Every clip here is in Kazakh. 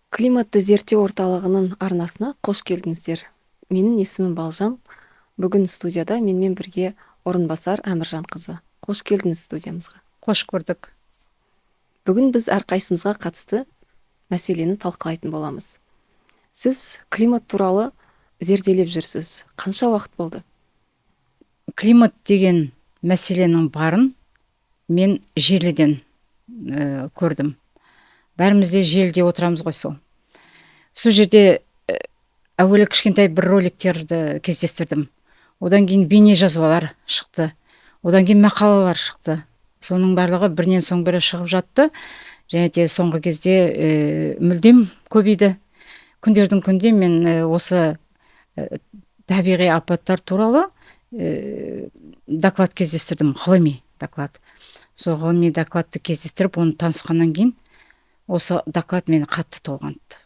Климатты зерттеу орталығының арнасына қош келдіңіздер. Менің есімім Балжан. Бүгін студияда менімен бірге орынбасар Әміржан қызы. Қош келдіңіз студиямызға. Қош көрдік. Бүгін біз әрқайсымызға қатысты мәселені талқылайтын боламыз. Сіз климат туралы зерделеп жүрсіз. Қанша уақыт болды? Климат деген мәселенің барын мен желіден көрдім. Бәріміз де желіде отырамыз ғой сол. Сол жерде әуелі кішкентай бір роликтерді кездестірдім. Одан кейін бейне жазбалар шықты. Одан кейін мақалалар шықты. Соның барлығы бірінен соң бірі шығып жатты. Және де соңғы кезде мүлдем көбейді. Күндердің күнде мен осы табиғи апаттар туралы доклад кездестірдім, ғылыми доклад. Сол ғылыми докладты кездестіріп, оны танысқаннан кейін осы доклад мені қатты толғантты.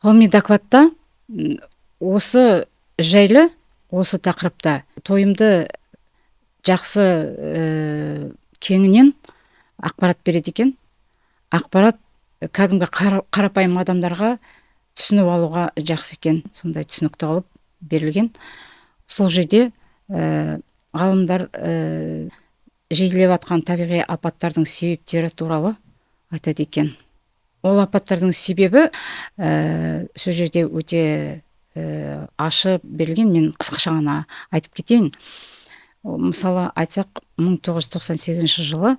Ғылыми докладта осы жайлы, осы тақырыпта тойымды жақсы кеңінен ақпарат береді екен. Ақпарат кәдімгі қарапайым адамдарға түсініп алуға жақсы екен. Сондай түсінікті қылып берілген. Сол жерде ғалымдар жиілеп жатқан табиғи апаттардың себептері туралы айтады екен. Ол апаттардың себебі сол жерде өте ашып берілген. Мен қысқаша ғана айтып кетейін. Мысалы айтсақ, 1998 жылы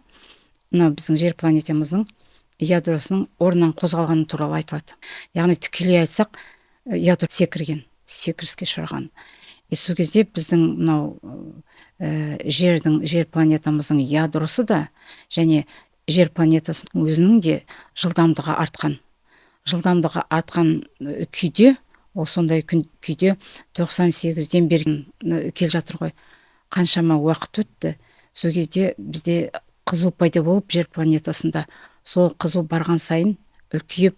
біздің жер планетамыздың ядросының орнынан қозғалғаны туралы айтылады. Яғни тікелей айтсақ, ядро секіріске ұшыраған. Сол кезде біздің жер планетамыздың ядросы да және жер планетасының өзінің де жылдамдығы артқан. Жылдамдығы артқан күйде, ол сондай күйде 98-ден бері кел жатыр ғой. Қаншама уақыт өтті. Сол кезде бізде қызу пайда болып жер планетасында, сол қызу барған сайын үлкейіп,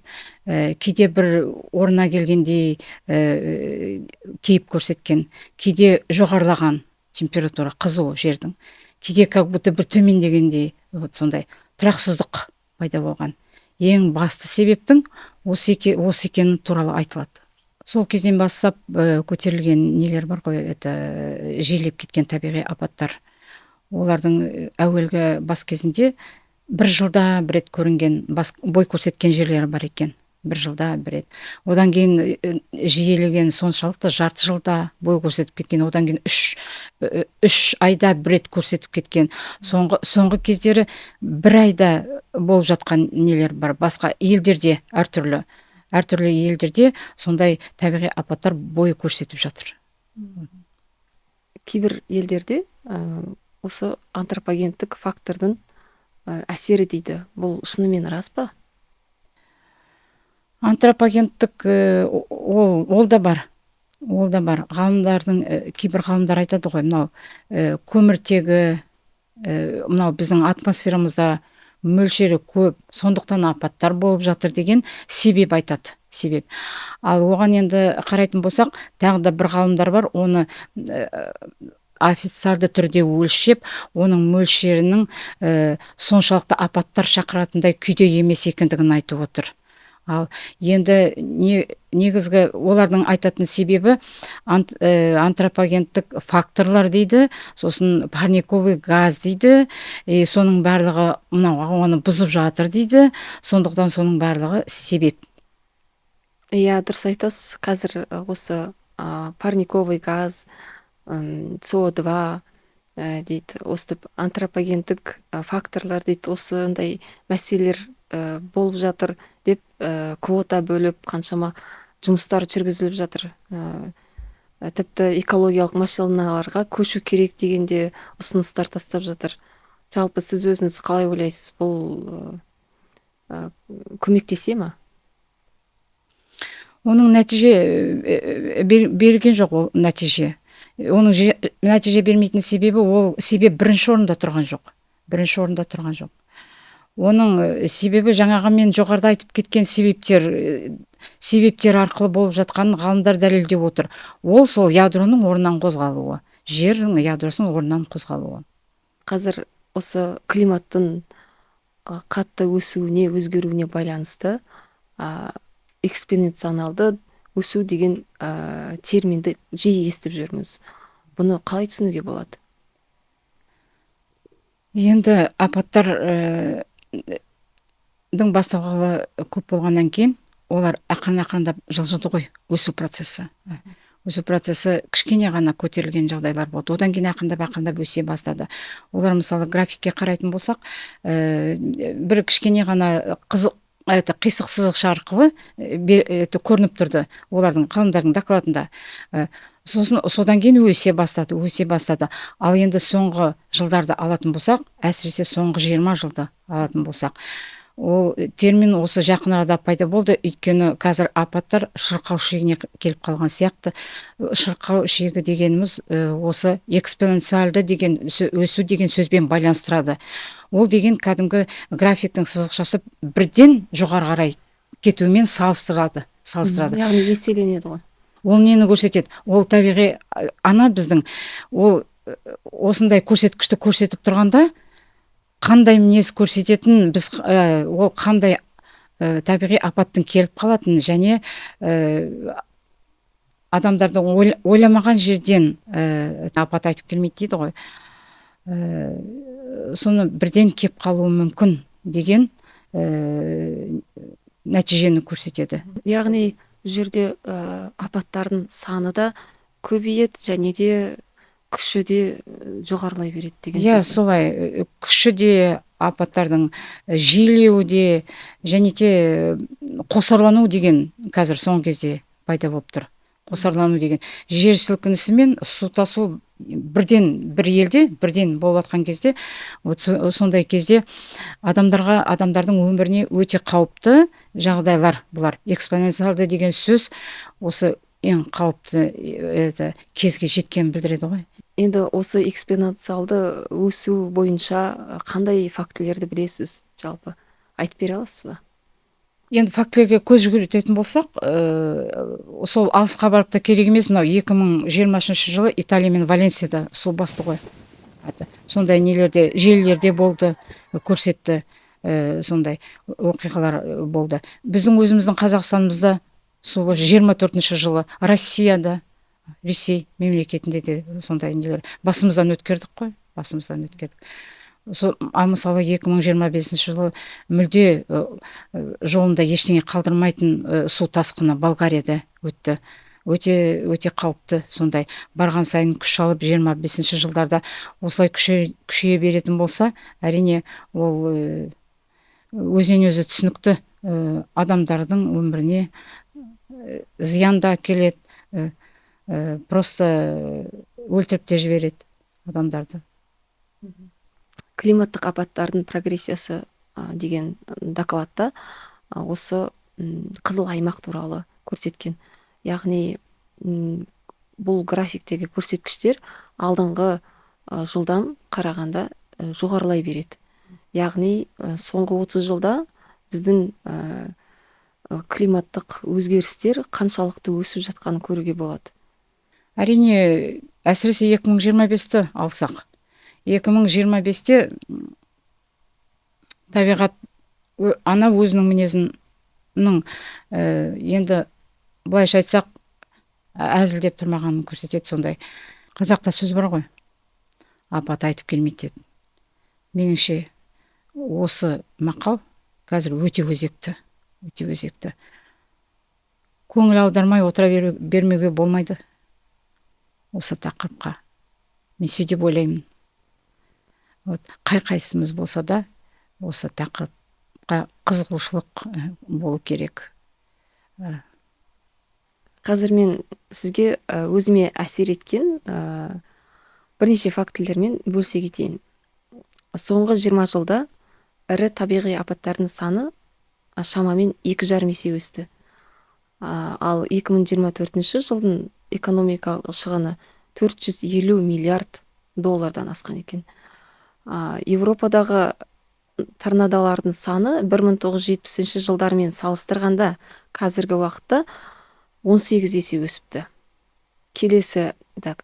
кейде бір орнына келгендей кейіп көрсеткен, кейде жоғарылаған температура қызу жердің, кейде как будто бір төмендегендей, сондай тұрақсыздық пайда болған. Ең басты себептің осы екені туралы айтылады. Сол кезден бастап көтерілген нелер бар ғой, это жиілеп кеткен табиғи апаттар. Олардың әуелгі бас кезінде бір жылда бір рет көрінген, бой көрсеткен жерлері бар екен. Бір жылда бір рет. Одан кейін жиілеген соншалықты жарты жылда бой көрсетіп кеткен. Одан кейін үш айда бір рет көрсетіп кеткен. Соңғы кездері бір айда болып жатқан нелер бар. Басқа елдерде әртүрлі елдерде сондай табиғи апаттар бой көрсетіп жатыр. Кейбір елдерде осы антропогендік фактордың әсері дейді. Бұл шынымен рас па? Антропогендік ол да бар. Ол да бар. Кейбір ғалымдар айтады ғой, мынау көміртегі, мынау біздің атмосферамызда мөлшері көп, сондықтан апаттар болып жатыр деген себеп айтады. Ал оған енді қарайтын болсақ, тағы да бір ғалымдар бар, оны официалды түрде өлшеп, оның мөлшерінің соншалықты апаттар шақыратындай күйде емес екендігін айтып отыр. Ал енді негізгі олардың айтатын себебі антропогендік факторлар дейді, сосын парниковый газ дейді, соның барлығы оны бұзып жатыр дейді, сондықтан соның барлығы себеп. Иә, дұрыс айтасыз. Қазір осы парниковый газ, СО2 дейді, осы антропогендік факторлар дейді, осындай мәселелер болып жатыр деп квота бөліп қаншама жұмыстар жүргізіліп жатыр. Тіпті экологиялық машиналарға көшу керек дегенде ұсыныстар тастап жатыр. Жалпы сіз өзіңіз қалай ойлайсыз, бұл көмектесе ме? Оның нәтиже берген жоқ, ол нәтиже. Оның нәтиже бермейтін себебі, ол себеп бірінші орында тұрған жоқ. Оның себебі жаңағы мен жоғарыда айтып кеткен себептер арқылы болып жатқан ғалымдар дәлелдеп отыр. Ол сол ядроның орнынан қозғалуы, жердің ядросының орнынан қозғалуы. Қазір осы климаттың қатты өсуіне, өзгеруіне байланысты экспоненционалды өсу деген терминді жиі естіп жүрміз. Бұны қалай түсінуге болады? Енді апаттар басталғалы көп болғаннан кейін олар ақырындап жылжыды ғой, өсу процесі кішкене ғана көтерілген жағдайлар болды, одан кейін ақырындап өсе бастады. Олар мысалы графикке қарайтын болсақ, бір кішкене ғана қисық сызықша арқылы көрініп тұрды олардың ғалымдардың докладында. Содан кейін өсе бастады. Ал енді соңғы жылдарды алатын болсақ, әсіресе соңғы 20 жылды алатын болсақ, ол термин осы жақын арада пайда болды, өйткені қазір апаттар шырқау шегіне келіп қалған сияқты. Шырқау шегі дегеніміз осы экспоненциалды деген өсу деген сөзбен байланыстырады. Ол деген кәдімгі графиктің сызықшасы бірден жоғары қарай кетуімен салыстырады. Яғни еселенеді ғой. Ол нені көрсетеді? Ол табиғи біздің ол осындай көрсеткішті көрсетіп тұрғанда қандай мінез көрсететін, біз ол қандай табиғи апаттың келіп қалатын, және адамдардың ойламаған жерден апат айтып келмейді дейді ғой. Соны бірден кеп қалуы мүмкін деген нәтижені көрсетеді. Яғни жерде апаттардың саны да көбейеді, және де күші де жоғарылай береді деген сөз. Солай, күші де, апаттардың жиілеуі де, және де қосарлану деген қазір соңғы кезде пайда болып тұр. Қосарлану деген жер сілкінісі мен су тасу бірден бір елде бірден болып жатқан кезде, сондай кезде адамдардың өміріне өте қауіпті жағдайлар бұлар. Экспоненциалды деген сөз осы ең қауіпті кезге жеткен білдіреді ғой. Енді осы экспоненциалды өсу бойынша қандай фактілерді білесіз жалпы? Айтып бере аласыз ба? Енді фактілерге көз жүгіртетін болсақ, сол алысқа барып та керек емес. Мынау 2020 жылы Италия мен Валенсияда су басты ғой. Сондай нелерде, желілерде болды, көрсетті, сондай оқиғалар болды. Біздің өзіміздің Қазақстанымызда су 24 жылы Россияда, Ресей мемлекетінде де сондай нелер басымыздан өткердік қой, мысалы 2025 жылы мүлде жолында ештеңе қалдырмайтын су тасқыны Болгарияда өтті. Өте қауіпті, сондай барған сайын күш алып 25 жылдарда осылай күшейе беретін болса, әрине ол өзінен өзі түсінікті, адамдардың өміріне зиян да келеді, просто өлтіріп те жібереді адамдарды. Климаттық апаттардың прогрессиясы деген докладта осы қызыл аймақ туралы көрсеткен. Яғни бұл графиктегі көрсеткіштер алдыңғы жылдан қарағанда жоғарылай береді. Яғни соңғы 30 жылда біздің климаттық өзгерістер қаншалықты өсіп жатқанын көруге болады. Әрине, әсіресе 2025-ті алсақ, 2025-те табиғат өзінің мінезінің енді былайша айтсақ әзілдеп тұрмағанын көрсетеді. Сондай қазақта сөз бар ғой, апат айтып келмейді деп. Меніңше осы мақал қазір өте өзекті. Көңіл аудармай отыра бермеуге болмайды осы тақырыпқа. Мен сөйтіп ойлаймын. Қайсымыз болса да осы тақырыпқа қызығушылық болу керек. Қазір мен сізге өзіме әсер еткен бірнеше фактілермен бөлісе кетейін. Соңғы 20 жылда ірі табиғи апаттардың саны шамамен 2,5 есе өсті. Ал 2024 жылдың экономикалық шығыны $450 миллиард асқан екен. Европадағы торнадолардың саны 1970 жылдармен салыстырғанда қазіргі уақытта 18 есе өсіпті. Келесі,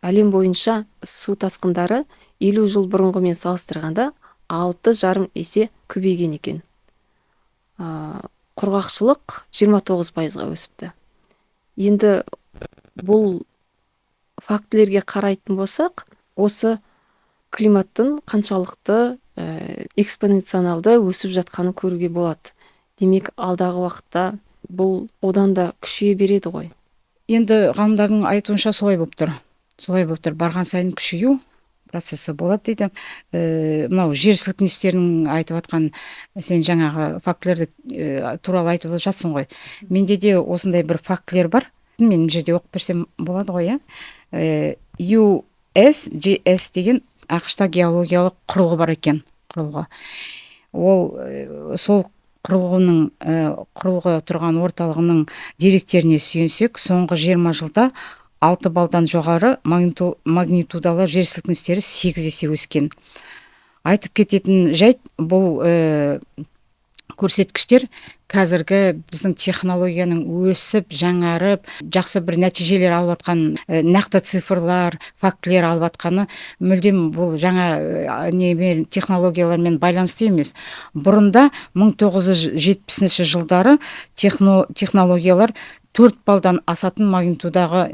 әлем бойынша су тасқындары 50 жыл бұрынғымен салыстырғанда 6,5 есе көбейген екен. құрғақшылық 29%-ға өсіпті. Енді бұл фактілерге қарайтын болсақ, осы климаттың қаншалықты экспоненционалды өсіп жатқаны көруге болады. Демек, алдағы уақытта бұл одан да күшейе береді ғой. Енді ғалымдардың айтуынша солай болып тұр. Барған сайын күшею процесі болады дейді. Мынау жер сілкіністерінің айтып жатқан, сен жаңағы фактілерді туралы айтып жатсың ғой. Менде де осындай бір фактілер бар. Мен жерде оқып берсем болады ғой, иә. USGS деген ақш-та геологиялық құрылғы бар екен. Ол сол құрылғы тұрған орталығының деректеріне сүйенсек, соңғы 20 жылда 6 балдан жоғары магнитудалы жер сілкіністері 8 есе өскен. Айтып кететін жайт, бұл көрсеткіштер қазіргі біздің технологияның өсіп, жаңарып, жақсы бір нәтижелер алып жатқан, нақты цифрлар, фактілер алып жатқаны мүлдем бұл жаңа технологиялармен байланысты емес. Бұрында 1970 жылдары технологиялар 4 балдан асатын магнитудаға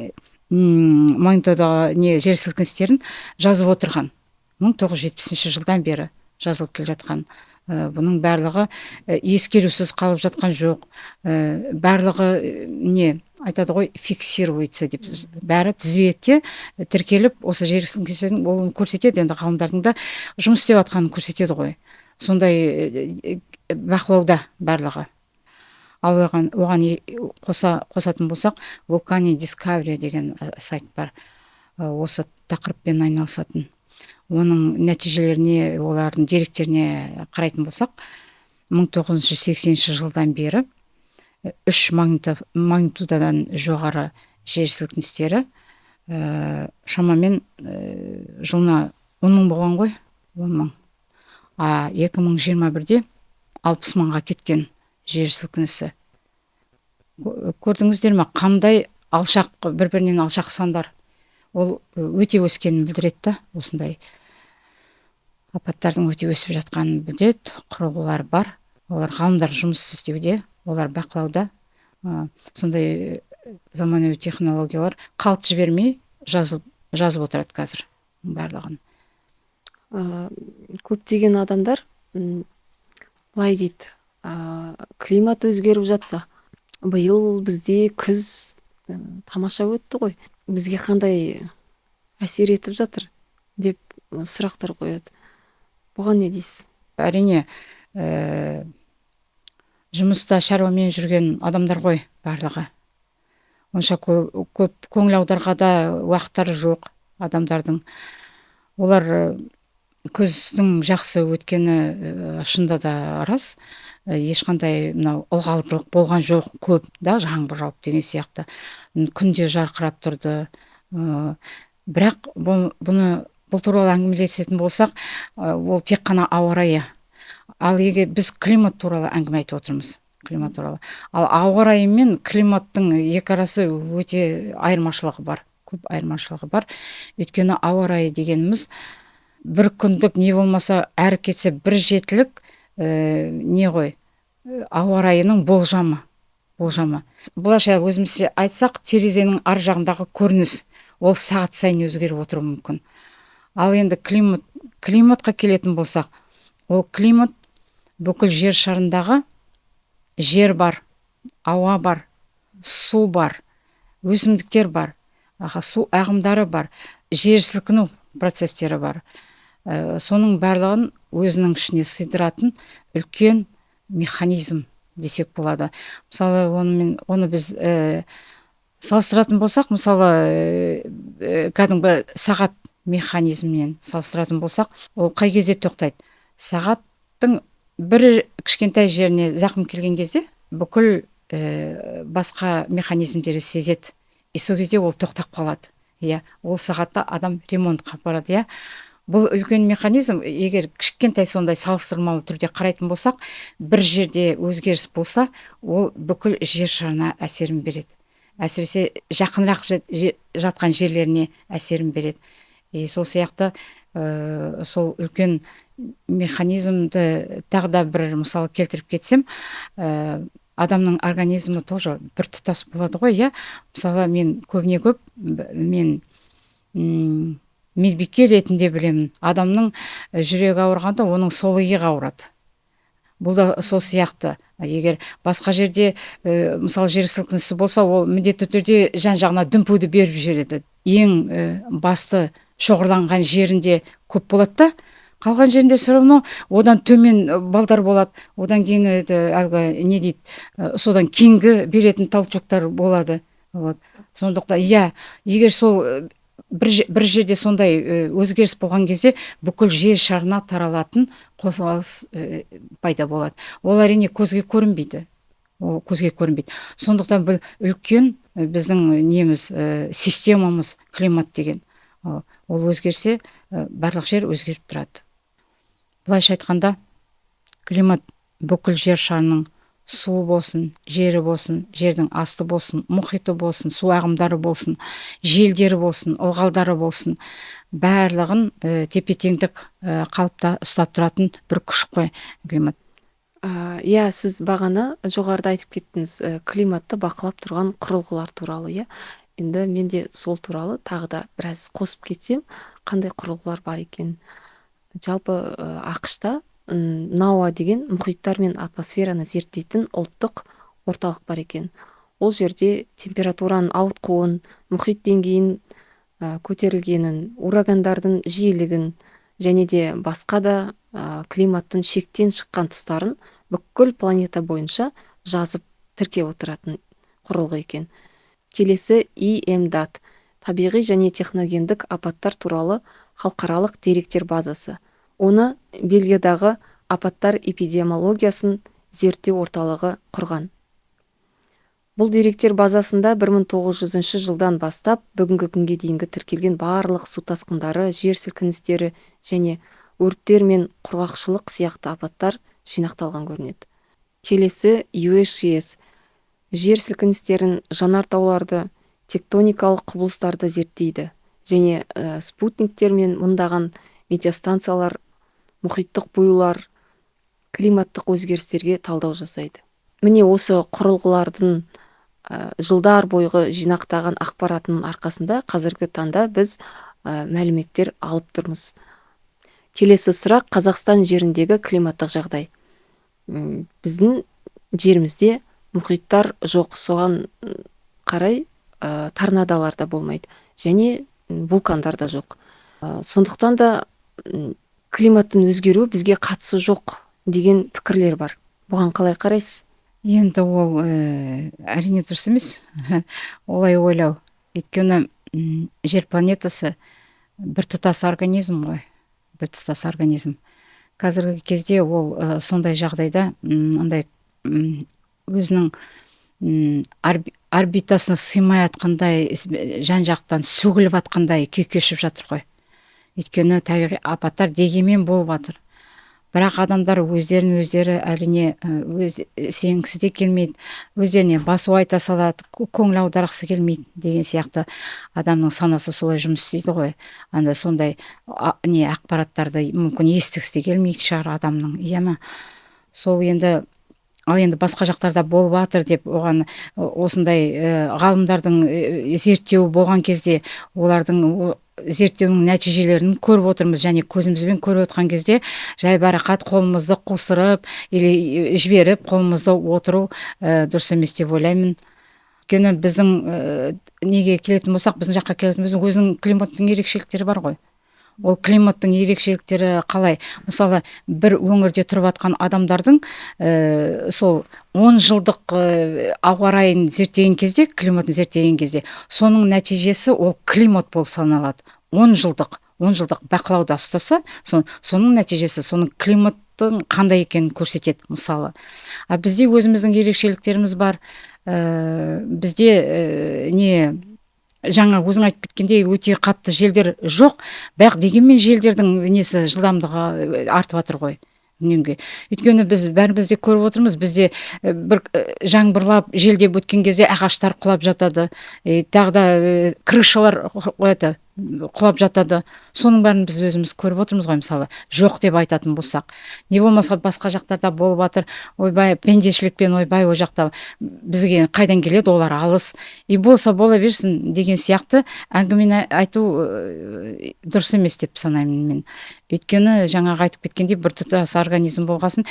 жер сілкіністерін жазып отырған. 1970 жылдан бері жазылып келе жатқан. Бұның барлығы ескерусіз қалып жатқан жоқ. Барлығы айтады ғой, фиксируется деп. Бәрі тізбекте тіркеліп, осы жер сілкіністерін ол көрсетеді. Енді ғалымдардың да жұмыс істеп жатқанын көрсетеді ғой. Сондай бақылауда барлығы. Ал оған қосатын болсақ, Volcanic Discovery деген сайт бар. Осы тақырыппен айналысатын. Оның нәтижелеріне, олардың деректеріне қарайтын болсақ, 1980 жылдан бері 3 магнитудадан жоғары жер сілкіністері шамамен жылына 10 мың болған ғой, 10 мың. 2021-де 60 мыңға кеткен жер сілкінісі. Көрдіңіздер ме, қандай алшақ, бір-бірінен алшақ сандар. Ол өте өскенін білдіреді, осындай апаттардың өте өсіп жатқанын білдіреді. Құрылғылар бар, олар ғалымдар жұмыс істеуде, олар бақылауда. Сондай заманауи технологиялар қалт жібермей жазып отырады қазір барлығын. Көптеген адамдар былай дейді, климат өзгеріп жатса, биыл бізде күз тамаша өтті ғой, бізге қандай әсер етіп жатыр деп сұрақтар қояды. Бұған не дейсіз? Әрине, жұмыста шаруамен жүрген адамдар ғой барлығы. Онша көп көңіл аударғада уақыттары жоқ адамдардың. Олар күздің жақсы өткені шында да рас. Ешқандай ылғалдылық болған жоқ, көп да жаңбыр жауып деген сияқты. Күнде жарқырап тұрды. Бірақ бұл туралы әңгімелесетін болсақ, ол тек қана ауа райы. Ал егер біз климат туралы әңгіме айтып отырмыз, климат туралы. Ал ауа райы мен климаттың екі арасы өте айырмашылығы бар, көп айырмашылығы бар. Өйткені ауа райы дегеніміз бір күндік не болмаса әрі кетсе бір жетілік ауа райының болжамы. Бұлайша өзімізше айтсақ, терезенің ар жағындағы көрініс, ол сағат сайын өзгеріп отыруы мүмкін. Ал енді климатқа келетін болсақ, ол климат бүкіл жер шарындағы жер бар, ауа бар, су бар, өсімдіктер бар, су ағымдары бар, жер сілкіну процестері бар. Соның барлығын өзінің ішіне сыйдыратын үлкен механизм десек болады. Мысалы, оны біз салыстыратын болсақ, мысалы, кәдімгі сағат механизммен салыстыратын болсақ, ол қай кезде тоқтайды? Сағаттың бір кішкентай жеріне зақым келген кезде бүкіл басқа механизмдері сезеді. И сол кезде ол тоқтап қалады. Ол сағатта адам ремонтқа барады. Бұл үлкен механизм, егер кішкентай сондай салыстырмалы түрде қарайтын болсақ, бір жерде өзгеріс болса, ол бүкіл жер шарына әсерін береді. Әсіресе жақынырақ жатқан жерлеріне әсерін береді. Сол сияқты сол үлкен механизмді тағы да бір мысал келтіріп кетсем, адамның организмі тоже біртұтас болады ғой, иә. Мысалы мен мен медбике ретінде білемін, адамның жүрегі ауырғанда оның сол иығы ауырады. Бұл да сол сияқты. Егер басқа жерде мысалы жер сілкінісі болса, ол міндетті түрде жан-жағына дүмпуді беріп жібереді. Ең басты шоғырланған жерінде көп болады да, қалған жерінде все равно одан төмен балдар болады. Одан кейін әлгі не дейді, содан кейінгі беретін толчоктар болады. Вот. Сондықтан егер сол бір жерде сондай өзгеріс болған кезде бүкіл жер шарына таралатын қозғалыс пайда болады. Ол әрине көзге көрінбейді. Сондықтан бұл үлкен біздің системамыз, климат деген. Ол өзгерсе, барлық жер өзгеріп тұрады. Былайша айтқанда, климат бүкіл жер шарының суы болсын, жері болсын, жердің асты болсын, мұхиты болсын, су ағымдары болсын, желдері болсын, ылғалдары болсын, барлығын тепе-теңдік қалыпта ұстап тұратын бір күш қой климат. Сіз бағана жоғарыда айтып кеттіңіз, климатты бақылап тұрған құрылғылар туралы, Енді менде сол туралы тағы да біраз қосып кетсем, қандай құрылғылар бар екен. Жалпы ақш-та NOAA деген мұхиттар мен атмосфераны зерттейтін ұлттық орталық бар екен. Ол жерде температураның ауытқуын, мұхит деңгейін көтерілгенін, урагандардың жиілігін және де басқа да климаттың шектен шыққан тұстарын бүкіл планета бойынша жазып тіркеп отыратын құрылғы екен. Келесі EMDAT, табиғи және техногендік апаттар туралы халықаралық деректер базасы. Оны Бельгиядағы апаттар эпидемиологиясын зерттеу орталығы құрған. Бұл деректер базасында 1900 жылдан бастап бүгінгі күнге дейінгі тіркелген барлық су тасқындары, жер сілкіністері және өрттер мен құрғақшылық сияқты апаттар жинақталған көрінеді. Келесі USGS, жер сілкіністерін, жанартауларды, тектоникалық құбылыстарды зерттейді және спутниктер мен мыңдаған метеостанциялар, мұхиттық бұйылар, климаттық өзгерістерге талдау жасайды. Міне осы құрылғылардың жылдар бойғы жинақтаған ақпаратының арқасында қазіргі таңда біз мәліметтер алып тұрмыз. Келесі сұрақ: Қазақстан жеріндегі климаттық жағдай. Біздің жерімізде мұхиттар жоқ, соған қарай торнадолар да болмайды және вулкандар да жоқ. Сондықтан да климаттың өзгеруі бізге қатысы жоқ деген пікірлер бар. Бұған қалай қарайсыз? Енді ол әрине дұрыс емес олай ойлау. Өйткені жер планетасы біртұтас организм ғой, біртұтас организм. Қазіргі кезде ол сондай жағдайда андай өзінің орбитасына сыймай атқандай, жан-жақтан сөгіліп атқандай күй кешіп жатыр ғой. Өйткені табиғи апаттар дегенмен болып жатыр. Бірақ адамдар өздері әрине сенгісі де келмейді, өздеріне басу айта салады, көңіл аударғысы келмейді деген сияқты адамның санасы солай жұмыс істейді ғой. Анда сондай ақпараттарды мүмкін естігісі де келмейді шығар адамның, иә ма? Сол енді басқа жақтарда болып жатыр деп оған осындай ғалымдардың зерттеуі болған кезде олардың зерттеуінің нәтижелерін көріп отырмыз және көзімізбен көріп отқан кезде жайбарақат қолымызды қусырып или жіберіп қолымызды отыру дұрыс емес деп ойлаймын. Өйткені біздің неге келетін болсақ, біздің жаққа келетін болсақ, өзінің климаттың ерекшеліктері бар ғой. Ол климаттың ерекшеліктері қалай? Мысалы, бір өңірде тұрып жатқан адамдардың сол 10 жылдық ауа райын зерттеген кезде, климатын зерттеген кезде, соның нәтижесі ол климат болып саналады. 10 жылдық бақылауда ұстаса, соның нәтижесі, соның климаттың қандай екенін көрсетеді, мысалы. Бізде өзіміздің ерекшеліктеріміз бар. Бізде жаңа өзің айтып кеткендей өте қатты желдер жоқ, бірақ дегенмен желдердің несі жылдамдығы артып жатыр ғой. Өйткені біз бәріміз де көріп отырмыз, бізде бір жаңбырлап желдеп өткен кезде ағаштар құлап жатады, тағы да крышалар құлап жатады. Соның бәрін біз өзіміз көріп отырмыз ғой. Мысалы жоқ деп айтатын болсақ, не болмаса басқа жақтарда болып жатыр, ойбай пендешілікпен, ойбай ол жақта бізге қайдан келеді, олар алыс, и болса бола берсін деген сияқты әңгімені айту дұрыс емес деп санаймын мен. Өйткені жаңағы айтып кеткендей біртұтас организм болғасын,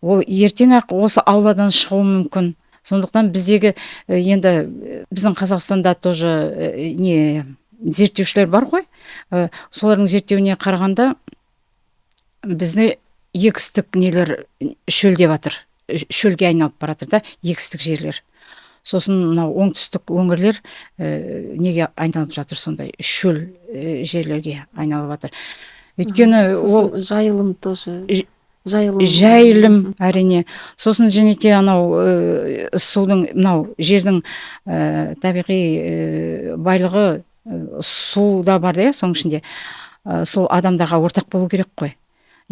ол ертең ақ осы ауладан шығуы мүмкін. Сондықтан біздегі енді біздің Қазақстанда тоже не зерттеушілер бар ғой. Солардың зерттеуіне қарағанда бізді егістік нелер шөлдеп жатыр. Шөлге айналып бара жатыр да, егістік жерлер. Сосын мынау оңтүстік өңірлер неге айналып жатыр, сондай шөл жерлерге айналып жатыр. Өйткені ол жайылым тоже жайылым әрине. Сосын және де анау судың, мынау жердің табиғи байлығы су да бар да, соның ішінде сол адамдарға ортақ болу керек қой.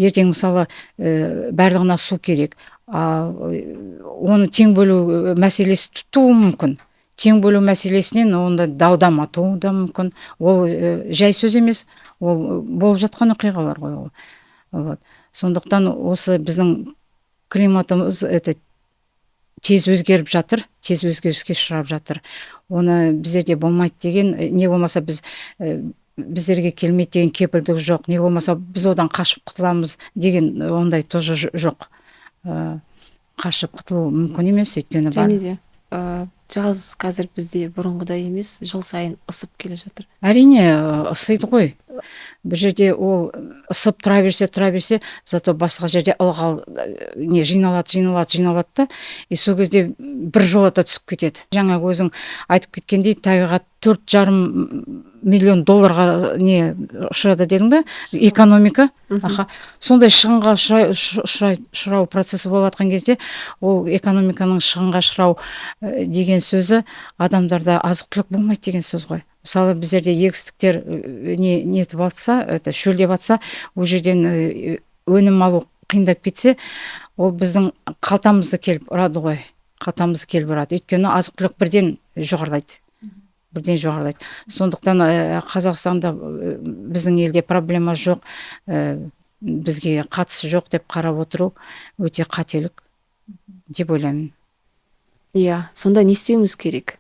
Ертең мысалы барлығына су керек, оны тең бөлу мәселесі туы мүмкін. Тең бөлу мәселесінен онда дау-дама туы да мүмкін. Ол жай сөз емес, ол болып жатқан оқиғалар ғой ол. Вот. Сондықтан осы біздің климатымыз тез өзгеріп жатыр, тез өзгеріске ұшырап жатыр. Оны біздерде болмайды деген, не болмаса біздерге келмейді деген кепілдік жоқ, не болмаса біз одан қашып құтыламыз деген ондай тоже жоқ. Қашып құтылу мүмкін емес, өйткені бар. Және де жаз қазір бізде бұрынғыдай емес, жыл сайын ысып келе жатыр. Әрине ысиды ғой. Бір жерде ол ысып тұра берсе, зато басқа жерде ылғал не жиналады да, и сол кезде бір жолата түсіп кетеді. Жаңа өзің айтып кеткендей, табиғат 4,5 миллион долларға не ұшырады дедің бе? Экономика. Сондай шығынға ұшырау процесі болып жатқан кезде, ол экономиканың шығынға ұшырау деген сөзі адамдарда азық-түлік болмайды деген сөз ғой. Мысалы біздерде егістіктер нетіп атса, шөлдеп атса, ол жерден өнім алу қиындап кетсе, ол біздің қалтамызды келіп ұрады ғой. Өйткені азық-түлік бірден жоғарылайды. Сондықтан Қазақстанда біздің елде проблема жоқ, бізге қатысы жоқ деп қарап отыру өте қателік деп ойлаймын. Иә, сонда не істеуіміз керек?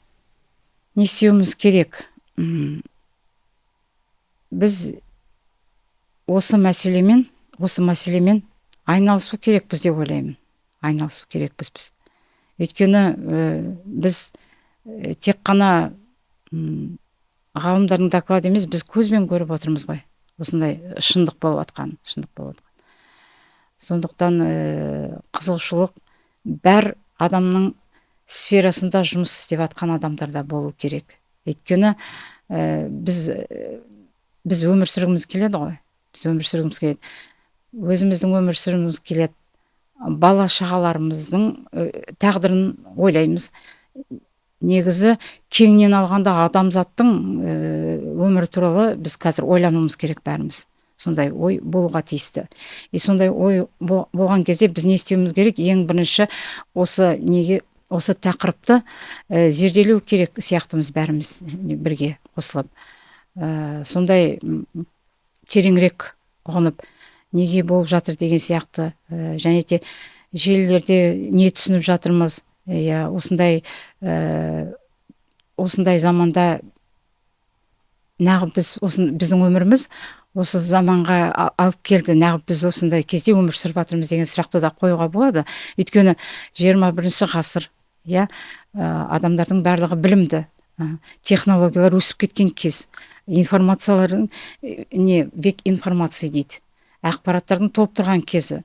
Біз осы мәселемен айналысу керекпіз деп ойлаймын. Біз. Өйткені біз тек қана ғалымдардың доклады емес, біз көзбен көріп отырмыз ғой. Осындай шындық болып атқан. Сондықтан қызығушылық бәр адамның сферасында жұмыс істеп атқан адамдарда болу керек. Өйткені біз өмір сүргіміз келеді ғой. Өзіміздің өмір сүргіміз келеді. Бала шағаларымыздың тағдырын ойлаймыз. Негізі кеңінен алғанда адамзаттың өмірі туралы біз қазір ойлануымыз керек бәріміз. Сондай ой болуға тиісті. И сондай ой болған кезде біз не істеуіміз керек? Ең бірінші осы тақырыпты зерделеу керек сияқтымыз бәріміз бірге қосылып. Сондай тереңірек ұғынып, неге болып жатыр деген сияқты, және де желілерде не түсініп жатырмыз. Осындай заманда нағып біздің өміріміз осы заманға алып келді, нағып біз осындай кезде өмір сүріп жатырмыз деген сұрақты да қоюға болады. Өйткені 21 ғасыр, адамдардың барлығы білімді, технологиялар өсіп кеткен кез, информациялардың век информация дейді, ақпараттардың толып тұрған кезі.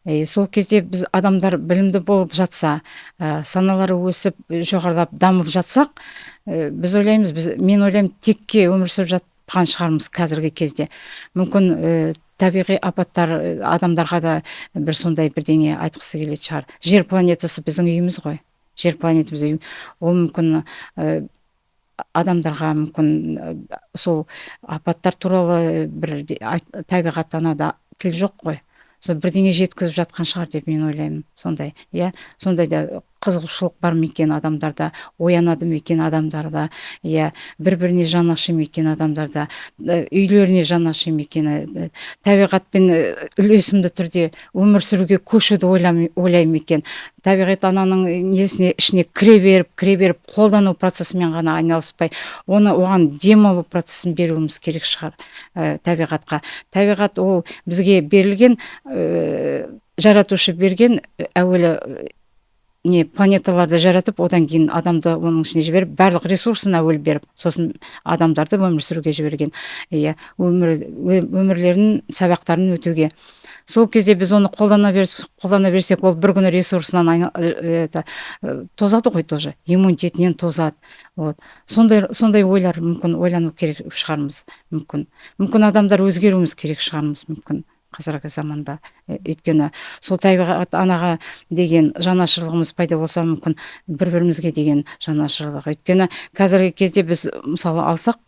Сол кезде біз адамдар білімді болып жатса, саналары өсіп жоғарылап дамып жатсақ, мен ойлаймын, текке өмір сүріп жатқан шығармыз қазіргі кезде. Мүмкін табиғи апаттар адамдарға да бір сондай бірдеңе айтқысы келетін шығар. Жер планетасы біздің үйіміз ғой. Ол мүмкін адамдарға сол апаттар туралы бір табиғаттан да тіл жоқ қой. Сол бірдеңе жеткізіп жатқан шығар деп мен ойлаймын. Сондай да қызығушылық бар ма екен адамдарда, оянады ма екен адамдарда, иә, бір-біріне жан аша ма екен адамдарда, үйлеріне жан аша ма екен, табиғатпен үйлесімді түрде өмір сүруге көшуді ойлай ма екен, табиғат ананың несіне ішіне кіре беріп қолдану процесімен ғана айналыспай, оған дем алу процесін беруіміз керек шығар табиғатқа. Табиғат ол бізге берілген, жаратушы берген, әуелі планеталарды жаратып, одан кейін адамды оның ішіне жіберіп, барлық ресурсын әуелі беріп, сосын адамдарды өмір сүруге жіберген. Иә, өмірлерін, сабақтарын өтуге. Сол кезде біз оны қолдана берсек, ол бір күні ресурсынан тозады ғой, тоже иммунитетінен тозады. Сондай ойлар мүмкін ойлану керек шығармыз. Мүмкін адамдар өзгеруіміз керек шығармыз, мүмкін қазіргі заманда. Өйткені сол табиғат анаға деген жанашырлығымыз пайда болса, мүмкін бір-бірімізге деген жанашырлық. Өйткені қазіргі кезде біз мысалы алсақ,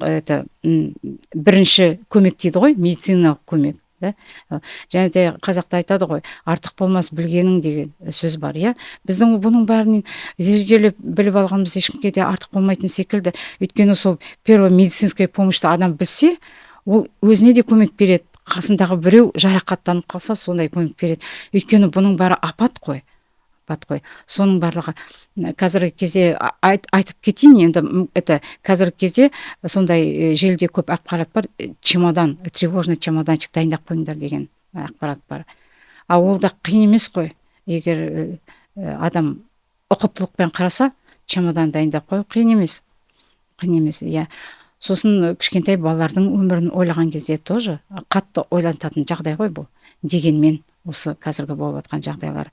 бірінші көмек дейді ғой, медициналық көмек. Және де қазақта айтады ғой, артық болмас білгенің деген сөз бар, иә. Біздің бұның бәрін зерделеп біліп алғанымыз ешкімге де артық болмайтын секілді. Өйткені сол первое медицинская помощьты адам білсе, ол өзіне де көмек береді. Қасындағы біреу жарақаттанып қалса, сондай көмек береді. Өйткені бұның бәрі апат қой. Соның барлығы қазіргі кезде айтып кетейін, енді қазіргі кезде сондай желіде көп ақпарат бар, тревожный чемоданчик дайындап қойыңдар деген ақпарат бар. Ол да қиын емес қой. Егер адам ұқыптылықпен қараса, чемодан дайындап қою қиын емес, иә. Сосын кішкентай балалардың өмірін ойлаған кезде тоже қатты ойлантатын жағдай ғой бұл. Дегенмен осы қазіргі болып жатқан жағдайлар.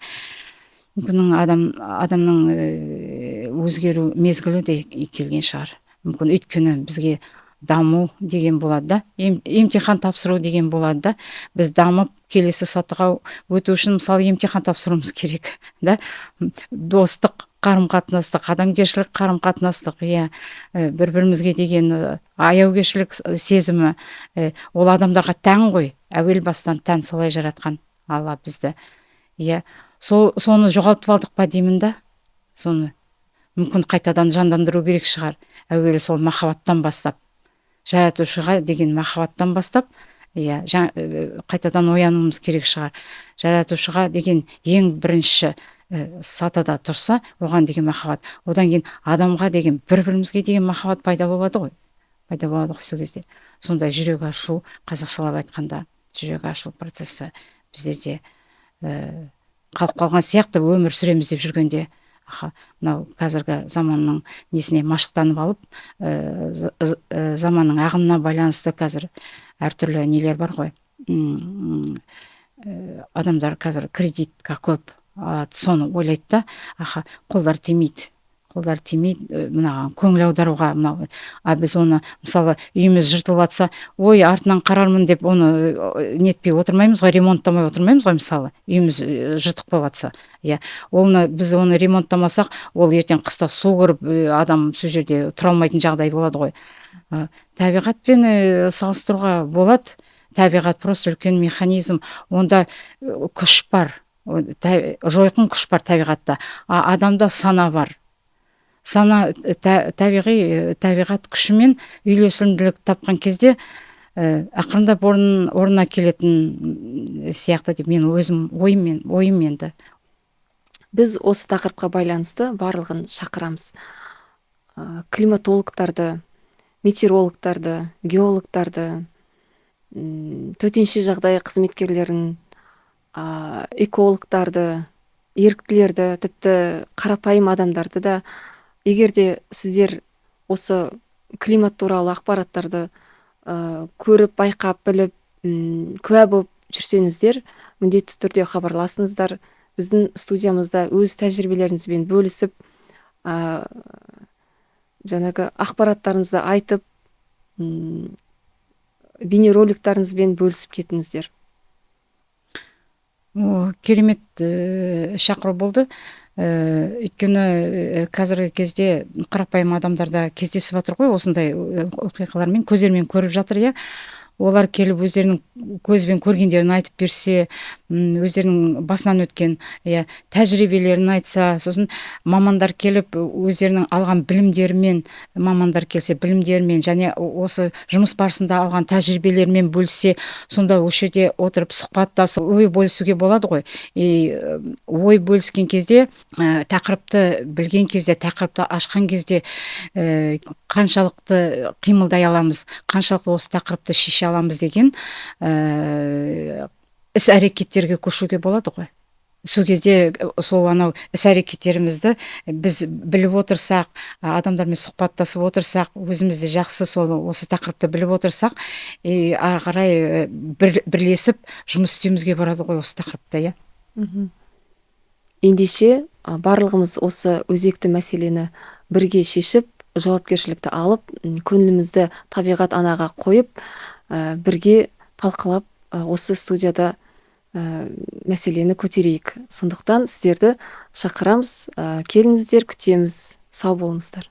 Мүмкін адамның өзгеру мезгілі де келген шығар. Мүмкін өйткені бізге даму деген болады да, емтихан тапсыру деген болады да. Біз дамып келесі сатыға өту үшін мысалы емтихан тапсыруымыз керек, да? Достық қарым-қатынастық, адамгершілік қарым-қатынастық, иә, бір-бірімізге деген аяушылық сезімі, ол адамдарға тән ғой, әуел бастан тән, солай жаратқан Алла бізді. Иә, соны жоғалтып алдық па деймін да, соны мүмкін қайтадан жандандыру керек шығар. Әуелі сол махаббаттан бастап, жаратушыға деген махаббаттан бастап, иә, қайтадан оянуымыз керек шығар. Жаратушыға деген ең бірінші сатыда тұрса, оған деген махаббат, одан кейін адамға деген, бір-бірімізге деген махаббат пайда болады ғой сол кезде. Сондай жүрек ашу, қазақшалап айтқанда жүрек ашу процесі біздерде қалып қалған сияқты, өмір сүреміз деп жүргенде, мынау қазіргі заманның несіне машықтанып алып, заманның ағымына байланысты қазір әртүрлі нелер бар ғой. Адамдар қазір кредитқа көп соны ойлайды да, қолдар тимейді, мынаған көңіл аударуға, біз оны мысалы үйіміз жыртылып жатса, ой, артынан қарармын деп оны нетпей отырмаймыз ғой, ремонттамай отырмаймыз ғой, мысалы үйіміз жыртық болып жатса, иә, біз оны ремонттамасақ, ол ертең қыста су кіріп, адам сол жерде тұра алмайтын жағдай болады ғой. Табиғатпен салыстыруға болады. Табиғат просто үлкен механизм, онда күш бар, жойқын күш бар табиғатта, адамда сана бар. Сана табиғат күшімен үйлесімділік тапқан кезде ақырындап орнына келетін сияқты деп мен өзім ойым енді. Біз осы тақырыпқа байланысты барлығын шақырамыз. Климатологтарды, метеорологтарды, геологтарды, төтенше жағдай қызметкерлерін, экологтарды, еріктілерді, тіпті қарапайым адамдарды да, егерде сіздер осы климат туралы ақпараттарды көріп, байқап, біліп, куә болып жүрсеңіздер, міндетті түрде хабарласыңыздар. Біздің студиямызда өз тәжірибелеріңізбен бөлісіп, жаңағы ақпараттарыңызды айтып, бейнероликтарыңызбен бөлісіп кетіңіздер. Керемет шақыру болды. Өйткені қазіргі кезде қарапайым адамдарда кездесіп жатыр ғой, осындай оқиғалармен көздермен көріп жатыр, иә. олар келіп өздерінің көзбен көргендерін айтып берсе, өздерінің басынан өткен тәжірибелерін айтса, сосын мамандар келіп өздерінің алған білімдерімен, мамандар келсе білімдерімен және осы жұмыс барысында алған тәжірибелерімен бөліссе, сонда осы жерде отырып сұхбаттасып ой бөлісуге болады ғой. Ой бөліскен кезде, тақырыпты білген кезде, тақырыпты ашқан кезде қаншалықты қимылдай аламыз, қаншалықты осы тақырыпты шеше аламыз деген іс әрекеттерге көшуге болады ғой. Сол кезде сол анау іс әрекеттерімізді біз біліп отырсақ, адамдармен сұхбаттасып отырсақ, өзімізді жақсы осы тақырыпты біліп отырсақ, ары қарай бірлесіп жұмыс істеуімізге барады ғой осы тақырыпта, Ендеше барлығымыз осы өзекті мәселені бірге шешіп, жауапкершілікті алып, көңілімізді табиғат анаға қойып, бірге талқылап, осы студияда мәселені көтерейік. Сондықтан сіздерді шақырамыз, келіңіздер, күтеміз. Сау болыңыздар.